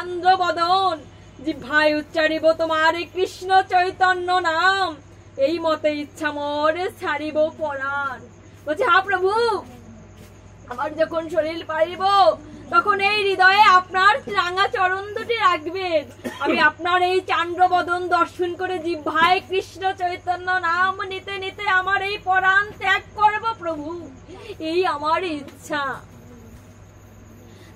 চান্দ্র বদন, জিহ্বায় উচ্চারিব তোমার কৃষ্ণ চৈতন্য নাম, এই মতে ইচ্ছা মোর ছাড়িব পরাণ। বলছে হা প্রভু, আমার যখন শরীর পারিব তখন এই হৃদয়ে আপনার রাঙা চরণ দুটি রাখবেন। আমি আপনার এই চান্দ্র বদন দর্শন করে জিহ্বায় কৃষ্ণ চৈতন্য নাম নিতে নিতে আমার এই পরাণ ত্যাগ করব প্রভু, এই আমার ইচ্ছা।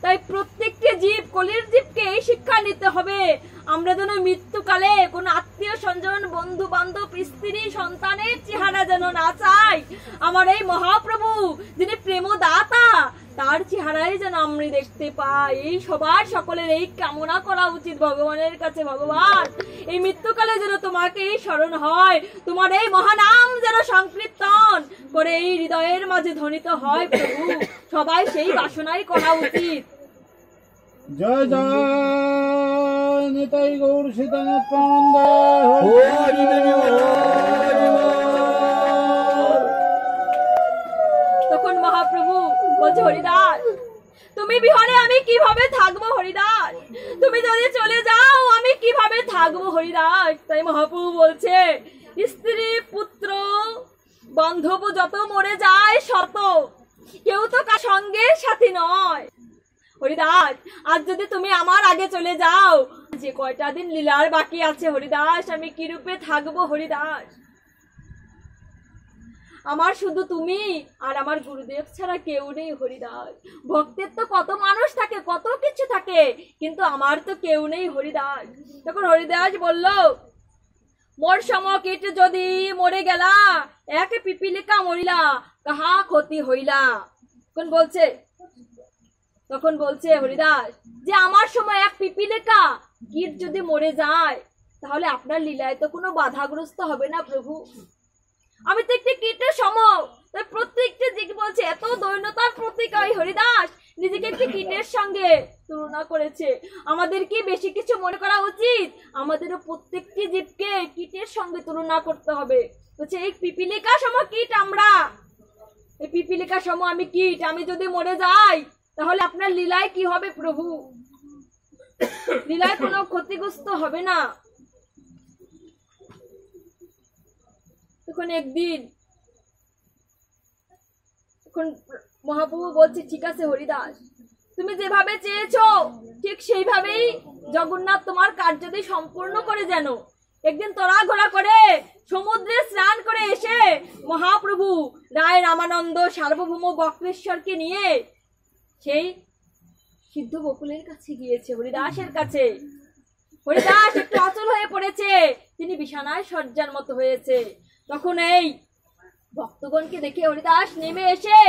তাই প্রত্যেকটি জীব, কলির জীবকে এই শিক্ষা নিতে হবে, আমরা যেন মৃত্যুকালে কোন আত্মীয় স্বজন, বন্ধু বান্ধব, স্ত্রী সন্তানের চেহারা যেন না চাই, আমার এই মহাপ্রভু যিনি প্রেমদাতা তার চেহারাই যেন আমরা দেখতে পাই। এই সবার সকলের এই কামনা করা উচিত ভগবানের কাছে। ভগবান, এই মৃত্যুকালে যেন তোমাকে এই স্মরণ হয়, তোমার এই মহানাম যেন সংকীর্তন করে এই হৃদয়ের মাঝে ধ্বনিত হয় প্রভু, সবাই সেই বাসনাই করা উচিত। জয় জয় নিতাই গৌর সীতানাথ প্রানন্দ। তখন মহাপ্রভু বলছে হরিদাস, তুমি বিহনে আমি কিভাবে থাকবো হরিদাস, তুমি যদি চলে যাও আমি কিভাবে থাকবো হরিদাস। তাই মহাপ্রভু বলছে, স্ত্রী পুত্র বান্ধব যত মরে যায় শত, কেউ তো কার সঙ্গে সাথী নয়। হরিদাস, আজ যদি তুমি আমার আগে চলে যাও, যে কয়টা দিন লীলার বাকি আছে হরিদাস, আমি কি রূপে থাকবো হরিদাস। আমার শুধু তুমি আর আমার গুরুদেব ছাড়া কেউ নেই হরিদাস। ভক্তের তো কত মানুষ থাকে, কত কিছু থাকে, কিন্তু আমার তো কেউ নেই হরিদাস। তখন হরিদাস বলল, মোর সমকীট যদি মরে গেলা, এক পিপিলিকা মরিলা, কাহা ক্ষতি হইলা। তখন বলছে হরিদাস যে আমার সময় এক পিপিলিকা কীট যদি মরে যায়, তাহলে আপনার লীলায় তো কোনো বাধাগ্রস্ত হবে না প্রভু। আমি তো একটি কীটের সম। প্রত্যেকটি দিক বলছে, এত দৈন্যতার প্রতীক হরিদাস নিজেকে একটি কীটের সঙ্গে তুলনা করেছে। আমাদের কি বেশি কিছু মনে করা উচিত? আমাদেরও প্রত্যেকটি জীবকে কীটের সঙ্গে তুলনা করতে হবে। বলছে এই পিপিলিকা সম কীট আমরা, এই পিপিলিকা সম আমি কীট, আমি যদি মরে যাই তাহলে আপনার লীলায় কি হবে প্রভু? লীলায় কোনো ক্ষতিগ্রস্ত হবে না। তখন একদিন মহাপ্রভু বলছে, ঠিক আছে হরিদাস, তুমি যেভাবে চেয়েছো ঠিক সেইভাবেই জগন্নাথ তোমার কার্যটি সম্পূর্ণ করে যেন। একদিন তোরা ঘোরা করে সমুদ্রে স্নান করে এসে মহাপ্রভু রায় রামানন্দ সার্বভৌম বক্রেশ্বরকে নিয়ে সেই সিদ্ধ বকুলের কাছে গিয়েছে, হরিদাসের কাছে। হরিদাস একটু অচল হয়ে পড়েছে, তিনি বিছানায় শয্যার মতো হয়েছে। তখন এই ভক্তগণকে দেখে হরিদাস নেমে এসে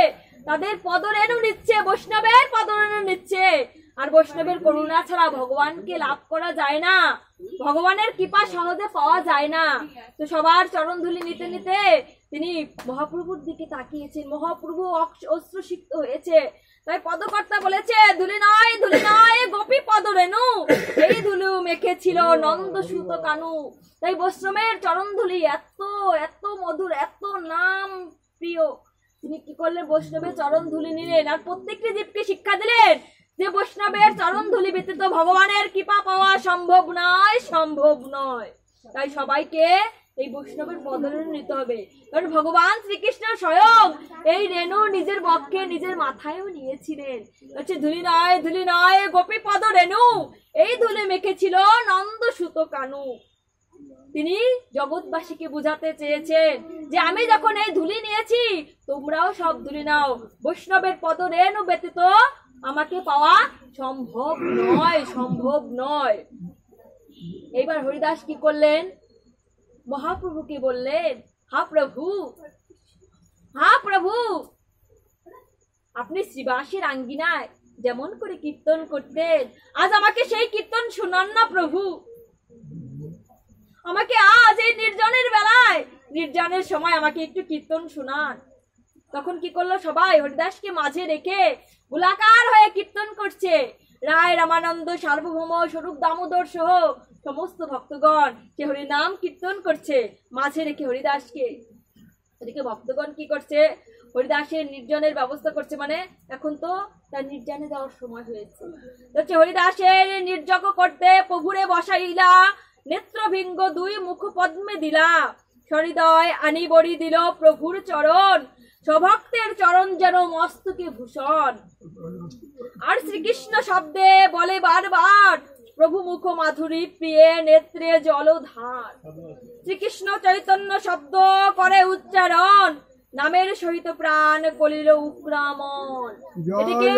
তাদের পদরেণু নিচ্ছে, বৈষ্ণবের পদরেণু নিচ্ছে। আর বৈষ্ণবের করুণা ছাড়া ভগবানকে লাভ করা যায় না, ভগবানের কৃপা সহজে পাওয়া যায় না। তো সবার চরণ ধুলি নিতে নিতে তিনি মহাপ্রভুর দিকে তাকিয়েছেন। মহাপ্রভু অশ্রুসিক্ত হয়েছে। তাই পদকর্তা বলেছে, ধুলি নয় গোপী পদরেণু, এই ধুলি মেখেছিল নন্দসূত কানু। তাই বৈষ্ণবের চরণ ধুলি এত এত মধুর, এত নাম প্রিয়। তিনি কি করলেন? বৈষ্ণবের চরণ ধুলি নিলেন আর প্রত্যেকটি জীবকে শিক্ষা দিলেন যে বৈষ্ণবের চরণ ধুলি ব্যতীত ভগবানের কৃপা পাওয়া সম্ভব নয়। তাই সবাইকে এই বৈষ্ণবের পদরেণু নিতে হবে, কারণ ভগবান শ্রীকৃষ্ণ স্বয়ং এই রেণু নিজের বক্ষে নিজের মাথায়ও নিয়েছিলেন। হচ্ছে ধুলি নয় গোপী পদ রেণু, এই ধুলি মেখেছিল নন্দসূত কানু। তিনি জগৎবাসীকে বুঝাতে চেয়েছেন যে আমি যখন এই ধুলি নিয়েছি, তোমরাও সব ধুলি নাও। বৈষ্ণবের পদ রেণু ব্যতীত আমাকে পাওয়া সম্ভব নয়। এইবার হরিদাস কি করলেন? মহাপ্রভুকে বললেন, হা প্রভু, আপনি শ্রীবাসীর আঙ্গিনায় যেমন করে কীর্তন করতেন, আজ আমাকে সেই কীর্তন শুনান না প্রভু। আমাকে আজ এই নির্জনের বেলায়, নির্জনের সময় আমাকে একটু কীর্তন শুনান। তখন কি করলো? সবাই হরিদাসকে মাঝে রেখে গোলাকার হয়ে কীর্তন করছে। রায় রামানন্দ সার্বভৌম স্বরূপ দামোদর সহ সমস্ত ভক্তগণ সে হরিনাম কীর্তন করছে, মাঝে রেখে হরিদাসকে। এদিকে ভক্তগণ কি করছে? হরিদাসের নির্জনের ব্যবস্থা করছে, মানে এখন তো তার নির্জনে যাওয়ার সময় হয়েছে। হচ্ছে হরিদাসের নির্যজ্ঞ করতে প্রভুরে বসাইলা, নেত্রভিঙ্গ দুই মুখ পদ্মে দিলা, সহৃদয় আনি বড়ি দিল প্রভুর চরণ, স্বভক্তের চরণ যেন মস্তকে ভূষণ। আর শ্রীকৃষ্ণ শব্দে বলে বারবার, প্রভু মুখ মাধুরী প্রিয়ে নেত্রে জলধার। শ্রীকৃষ্ণ চৈতন্য শব্দ করে উচ্চারণ, নামের সহিত প্রাণ কলিল উগ্রামন। এদিকে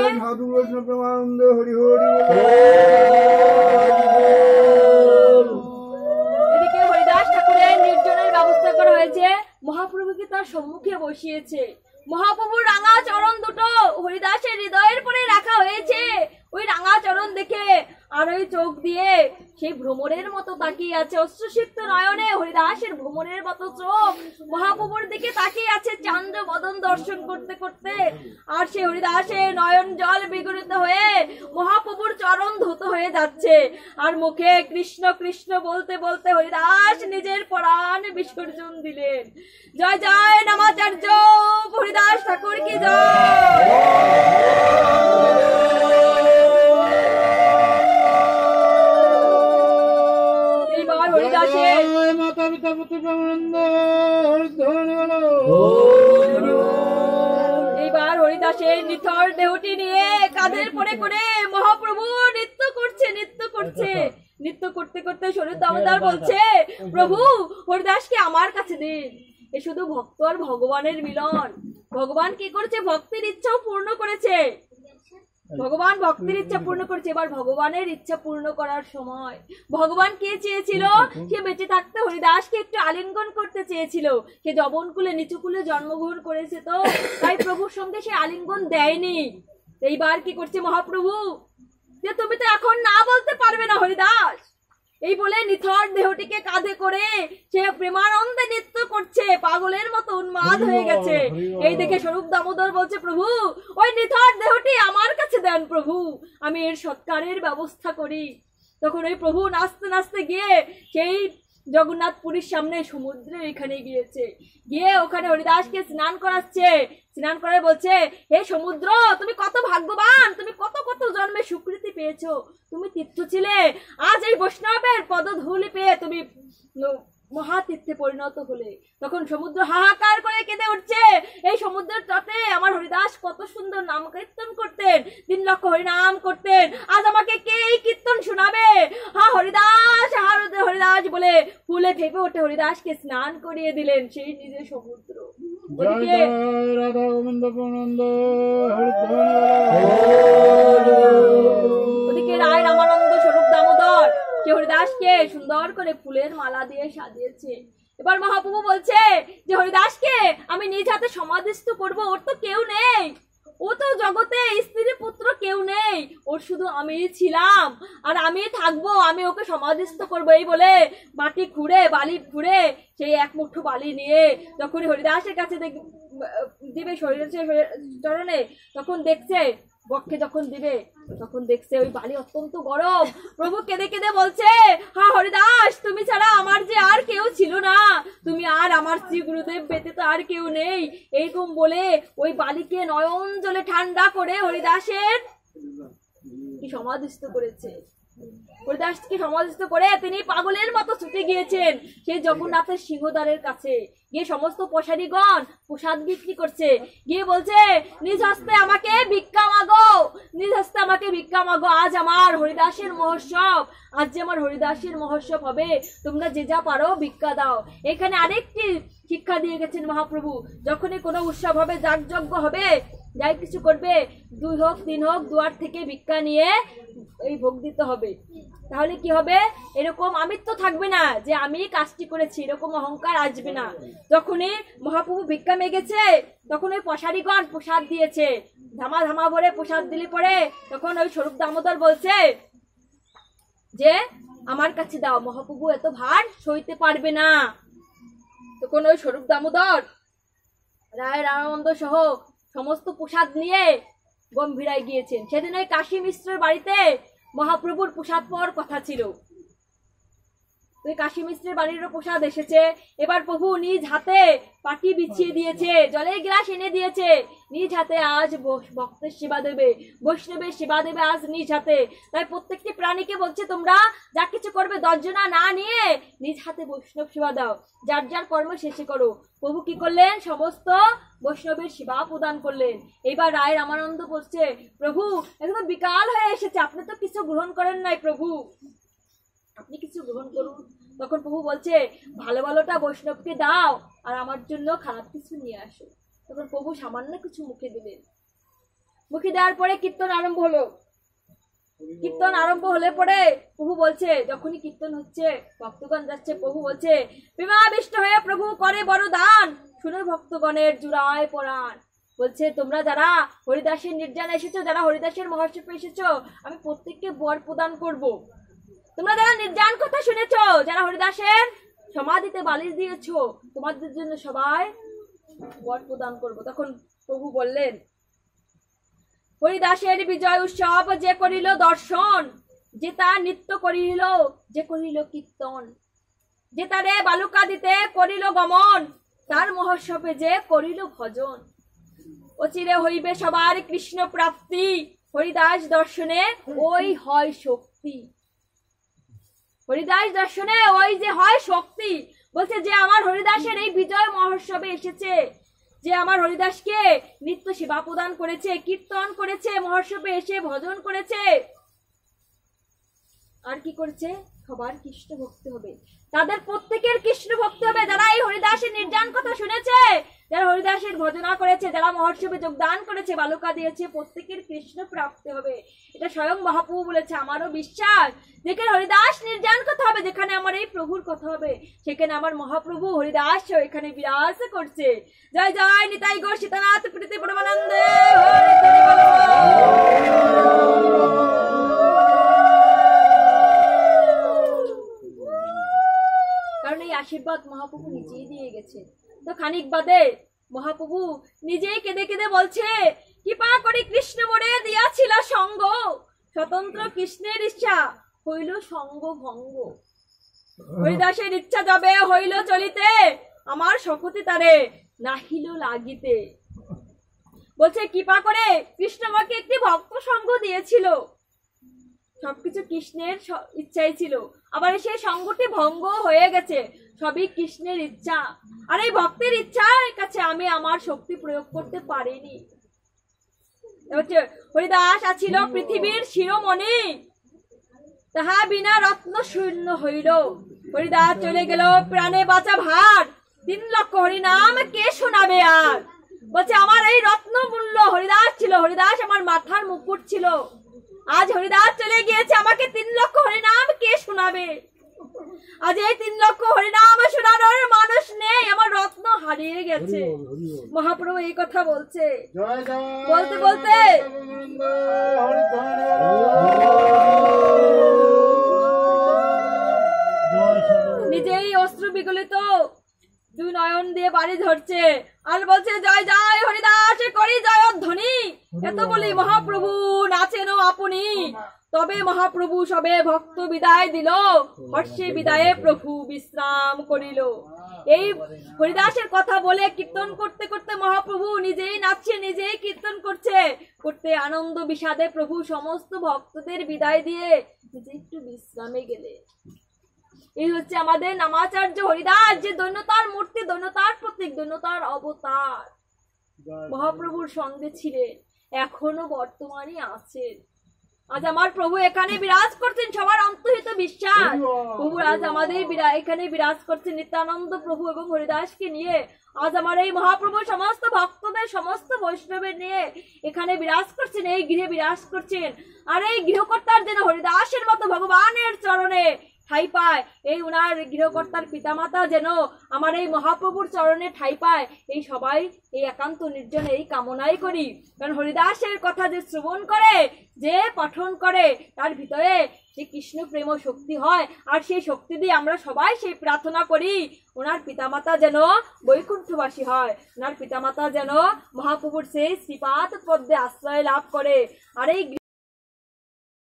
এদিকে হরিদাস ঠাকুরের নির্জনের ব্যবস্থা করা হয়েছে, মহাপ্রভুকে তার সম্মুখে বসিয়েছে। মহাপ্রভুর রাঙা চরণ দুটো হরিদাসের হৃদয়ের পরে রাখা হয়েছে। ওই রাঙা চরণ দেখে আর ওই চোখ দিয়ে সেই ভ্রমরের মতো তাকিয়ে আছে, অশ্রুসিক্ত নয়নে হরিদাসের ভ্রমরের মতো চোখ মহাপ্রভুর দিকে তাকিয়ে আছে চান্দ্র বদন দর্শন করতে করতে। আর সেই হরিদাসের নয়ন জল বিগলিত হয়ে মহাপ্রভুর চরণ ধৌত হয়ে যাচ্ছে, আর মুখে কৃষ্ণ কৃষ্ণ বলতে বলতে হরিদাস নিজের প্রাণ বিসর্জন দিলেন। জয় জয় নামাচার্য হরিদাস ঠাকুর কি জয়। এইবার হরিদাসের নিথর দেহটি নিয়ে কাঁধের পরে করে মহাপ্রভু নৃত্য করছে নৃত্য করতে করতে শরীর দামোদর বলছে, প্রভু হরিদাসকে আমার কাছে দিন। এ শুধু ভক্ত আর ভগবানের মিলন। ভগবান কি করেছে? ভক্তির ইচ্ছাও পূর্ণ করেছে। ভগবান ভক্তির ইচ্ছা পূর্ণ করেছে, এবার ভগবানের ইচ্ছা পূর্ণ করার সময়। ভগবান কে চেয়েছিল? সে বেঁচে থাকতে হরিদাসকে একটু আলিঙ্গন করতে চেয়েছিল। সে যবনকুলে নিচুকুলে জন্মগ্রহণ করেছে, তো তাই প্রভুর সঙ্গে সে আলিঙ্গন দেয়নি। এইবার কি করছে মহাপ্রভু? যে তুমি তো এখন না বলতে পারবে না হরিদাস, এই বলে নিথর দেহটিকে কাঁধে করে সে প্রেমানন্দে নৃত্য করছে, পাগলের মতো উন্মাদ হয়ে গেছে। এই দেখে স্বরূপ দামোদর বলছে, প্রভু ওই নিথর দেহটি আমার কাছে দেন প্রভু, আমি এর সৎকারের ব্যবস্থা করি। তখন ওই প্রভু নাচতে নাচতে গিয়ে সেই জগন্নাথ পুরীর সামনে সমুদ্রের এখানে গিয়েছে, গিয়ে ওখানে হরিদাসকে স্নান করাচ্ছে। স্নান করে বলছে, হে সমুদ্র তুমি কত ভাগ্যবান, তুমি কত কত জন্মে স্বীকৃতি পেয়েছো, তুমি তীর্থ ছিলে, আজ এই বৈষ্ণবের পদধূলি পেয়ে তুমি মহাতীর্থে পরিণত হলে। তখন সমুদ্র হাহাকার করে কেঁদে উঠছে, এই সমুদ্রের তটে আমার হরিদাস কত সুন্দর নাম কীর্তন করতেন, 3 লক্ষ হরিনাম করতেন, আজ আমাকে কে এই কীর্তন শোনাবে? হা হরিদাস, হা হরিদাস বলে ফুলে ফেপে ওঠে হরিদাসকে স্নান করিয়ে দিলেন সেই নিজের সমুদ্র। ওদিকে রায় রামানন্দ স্বরূপ দামোদর সে হরিদাসকে সুন্দর করে ফুলের মালা দিয়ে সাজিয়েছে। এবার মহাপ্রভু বলছে যে হরিদাসকে আমি নিজ হাতে সমাধিস্থ করবো, ওর তো কেউ নেই, ও তো জগতে স্ত্রী পুত্র কেউ নেই, ওর শুধু আমি ছিলাম আর আমি থাকবো, আমি ওকে সমাধিস্থ করবো। এই বলে মাটি খুঁড়ে বালি খুঁড়ে সেই এক মুঠো বালি নিয়ে যখন হরিদাসের কাছে দিবে চরণে, তখন দেখছে বক্ষে যখন দিবে তখন দেখছে ওই বালি অত্যন্ত গরম। প্রভু কেঁদে কেঁদে বলছে, হা হরিদাস তুমি ছাড়া আমার যে আর কেউ ছিল না, তুমি আর আমার শ্রী গুরুদেব ব্যতীত আর কেউ নেই। এইরকম বলে ওই বালিকে নয়ন জলে ঠান্ডা করে হরিদাসের কি সমাধিস্থ করেছে। হরিদাসকে সমাধিস্থ করে তিনি পাগলের মতো ছুটে গিয়েছেন সেই জগন্নাথের সিংহদ্বারের কাছে, গিয়ে সমস্ত পশারিগণ প্রসাদ বিক্রি করছে, গিয়ে বলছে নিজ হস্তে আমাকে ভিক্ষা মাগো, নিজ হস্তে আমাকে ভিক্ষা মাগো, আজ আমার হরিদাসের মহোৎসব, আজ যে আমার হরিদাসের মহোৎসব হবে, তোমরা যে যা পারো ভিক্ষা দাও। এখানে আরেকটি শিক্ষা দিয়ে গেছেন মহাপ্রভু, যখনই কোনো উৎসব হবে, যাগযজ্ঞ হবে, যাই কিছু করবে, 2 হোক 3 হোক দুয়ার থেকে ভিক্ষা নিয়ে এই ভোগ দিতে হবে। তাহলে কি হবে? এরকম আমিত্ব থাকবে না যে আমি কাজটি করেছি, এরকম অহংকার আসবে না। যখনই মহাপ্রভু ভিক্ষা মেগেছে তখন ওই পশারিগণ প্রসাদ দিয়েছে, ধামা ধামা ভরে প্রসাদ দিলে পরে তখন ওই স্বরূপ দামোদর বলছে যে আমার কাছে দাও, মহাপ্রভু এত ভার সইতে পারবে না। তখন ওই স্বরূপ দামোদর রায় রামানন্দ সহ সমস্ত প্রসাদ নিয়ে গম্ভীরায় গিয়েছেন। সেদিন ওই কাশী মিশ্রের বাড়িতে মহাপ্রভুর প্রসাদ পাওয়ার কথা ছিল। ওই কাশী মিশ্রের বাড়িরও প্রসাদ এসেছে। এবার প্রভু নিজ হাতে পাটি বিছিয়ে দিয়েছে, জলের গ্লাস এনে দিয়েছে, নিজ হাতে আজ ভক্তের সেবা দেবে, বৈষ্ণবের সেবা দেবে আজ নিজ হাতে। তাই প্রত্যেকটি প্রাণীকে বলছে তোমরা যা কিছু করবে দর্জনা না নিয়ে নিজ হাতে বৈষ্ণব সেবা দাও, যার যার কর্ম শেষে করো। প্রভু কি করলেন? সমস্ত বৈষ্ণবের সেবা প্রদান করলেন। এইবার রায় রামানন্দ বলছে, প্রভু এখন বিকাল হয়ে এসেছে, আপনি তো কিছু গ্রহণ করেন নাই, প্রভু আপনি কিছু গ্রহণ করুন। তখন প্রভু বলছে, ভালো ভালোটা বৈষ্ণবকে দাও আর আমার জন্য খারাপ কিছু নিয়ে আসো। তখন প্রভু সামান্য কিছু মুখে দিলেন। মুখে দেওয়ার পরে কীর্তন আরম্ভ হলো। কীর্তন আরম্ভ হলে পরে প্রভু বলছে, যখনই কীর্তন হচ্ছে ভক্তগণ যাচ্ছে, প্রভু বলছে, প্রেমাবিষ্ট হয়ে প্রভু করে বড় দান, শুনে ভক্তগণের জুড়ায় পরাণ। বলছে তোমরা যারা হরিদাসের নির্জানে এসেছো, যারা হরিদাসের মহোৎসবে এসেছো, আমি প্রত্যেককে বর প্রদান করব। তোমরা যারা নির্জান কথা শুনেছো, যারা হরিদাসের সমাধিতে বালিশ দিয়েছো, তোমাদের জন্য সবাই বর প্রদান করব। তখন প্রভু বললেন, হরিদাসের বিজয় উৎসব যে করিল দর্শন, যে তার নৃত্য করিল, যে করিল কীর্তন, যে তারে বালুকা দিতে করিল গমন, তার মহোৎসবে যে করিল ভজন, অচিরে হইবে সবার কৃষ্ণ প্রাপ্তি, হরিদাস দর্শনে ওই হয় শক্তি। হরিদাস দর্শনে ওই যে হয় শক্তি। বলছে যে আমার হরিদাসের এই বিজয় মহোৎসবে এসেছে, যে আমার হরিদাসকে নিত্য সেবা প্রদান করেছে, কীর্তন করেছে, মহোৎসবে এসে ভজন করেছে, আর কি করেছে? সবার কৃষ্ণ ভক্তি হবে, তাদের প্রত্যেকের কৃষ্ণ ভক্তি হবে। যারা এই হরিদাসের নির্জান কথা শুনেছে, যারা হরিদাসের ভজনা করেছে, যারা মহোৎসবে যোগদান করেছে, বালুকা দিয়েছে, প্রত্যেকের কৃষ্ণ প্রাপ্তি হবে। এটা স্বয়ং মহাপ্রভু বলেছে। আমারও বিশ্বাস, যেখানে হরিদাস নির্জান কথা হবে, যেখানে আমার এই প্রভুর কথা হবে, সেখানে আমার মহাপ্রভু হরিদাস এখানে বিরাজ করছে। জয় জয় নিতাই গৌর সীতানাথ প্রীতি পরমানন্দে। কারণ এই আশীর্বাদ মহাপ্রভু নিজেই দিয়ে গেছে। তো খানিক বাদে মহাপ্রভু নিজেই কেঁদে কেঁদে বলছে, কৃপা করে কৃষ্ণ মোরে দিয়াছিল সঙ্গ, স্বতন্ত্র কৃষ্ণের ইচ্ছা হইল সঙ্গ ভঙ্গ। হরিদাসের ইচ্ছা যাবে হইল চলিতে, আমার শকতি তারে নাহিল লাগিতে। বলছে কৃপা করে কৃষ্ণ আমাকে একটি ভক্ত সঙ্গ দিয়েছিল, সবকিছু কৃষ্ণের ইচ্ছাই ছিল, আবার সেই সঙ্গটি ভঙ্গ হয়ে গেছে, সবই কৃষ্ণের ইচ্ছা। আর এই ভক্তের ইচ্ছার কাছে আমি আমার শক্তি প্রয়োগ করতে পারিনি। হরিদাস আছিল পৃথিবীর শিরোমণি, তাহা বিনা রত্ন শূন্য হইল। হরিদাস চলে গেল প্রাণে বাঁচা ভার, 3 লক্ষ হরিনাম কে শোনাবে আর। বলছে আমার এই রত্ন মূল্য হরিদাস ছিল, হরিদাস আমার মাথার মুকুট ছিল। আজ হরিদাস চলে গিয়েছে, আমাকে 3 লক্ষ হরিনাম কে শোনাবে? আজ এই 3 লক্ষ হরিনাম শোনানোর মানুষ নেই, আমার রত্ন হারিয়ে গেছে। মহাপ্রভু এই কথা বলছে। বলতে বলতে নিজেই অস্ত্র বিগলিত 2 নয়ন দিয়ে বাড়ি ধরছে আর বলছে, জয় জয় হরিদাস করি জয়ধ্বনি। এত বলি মহাপ্রভু নাচেন আপনি, তবে মহাপ্রভু সবে ভক্ত বিদায় দিল, হর্ষে বিদায়ে প্রভু বিশ্রাম করিল। এই হরিদাসের কথা বলে কীর্তন করতে করতে মহাপ্রভু নিজেই নাচছে, নিজেই কীর্তন করছে, করতে আনন্দ বিষাদে প্রভু সমস্ত ভক্তদের বিদায় দিয়ে নিজে একটু বিশ্রামে গেলে। এই হচ্ছে আমাদের নামাচার্য হরিদাস, যে দৈন্যতার মূর্তি, দৈন্যতার প্রতীক, দৈন্যতার অবতার। মহাপ্রভুর সঙ্গে ছিলেন, এখনো বর্তমানে আছেন। আজ আমার প্রভু এখানে বিরাজ করছেন, সবার অন্তর্হিত বিশ্বাস। প্রভু আজ আমাদের এখানে বিরাজ করছেন নিত্যানন্দ প্রভু এবং হরিদাসকে নিয়ে। আজ আমার এই মহাপ্রভু সমস্ত ভক্তদের, সমস্ত বৈষ্ণবের নিয়ে এখানে বিরাজ করছেন, এই গৃহে বিরাজ করছেন। আর এই গৃহকর্তার যেন হরিদাসের মতো ভগবানের চরণে ঠাই পায়, এই উনার গৃহকর্তার পিতামাতা যেন আমার এই মহাপ্রভুর চরণে ঠাই পায়, এই সবাই এই একান্ত নির্জনে এই কামনাই করি। কারণ হরিদাসের কথা যে শ্রবণ করে, যে পঠন করে, তার ভিতরে সেই কৃষ্ণ প্রেম শক্তি হয়। আর সেই শক্তি দিয়ে আমরা সবাই সেই প্রার্থনা করি, ওনার পিতামাতা যেন বৈকুণ্ঠবাসী হয়, ওনার পিতামাতা যেন মহাপ্রভুর সেই শ্রীপাদ পদ্মে আশ্রয় লাভ করে। আর এই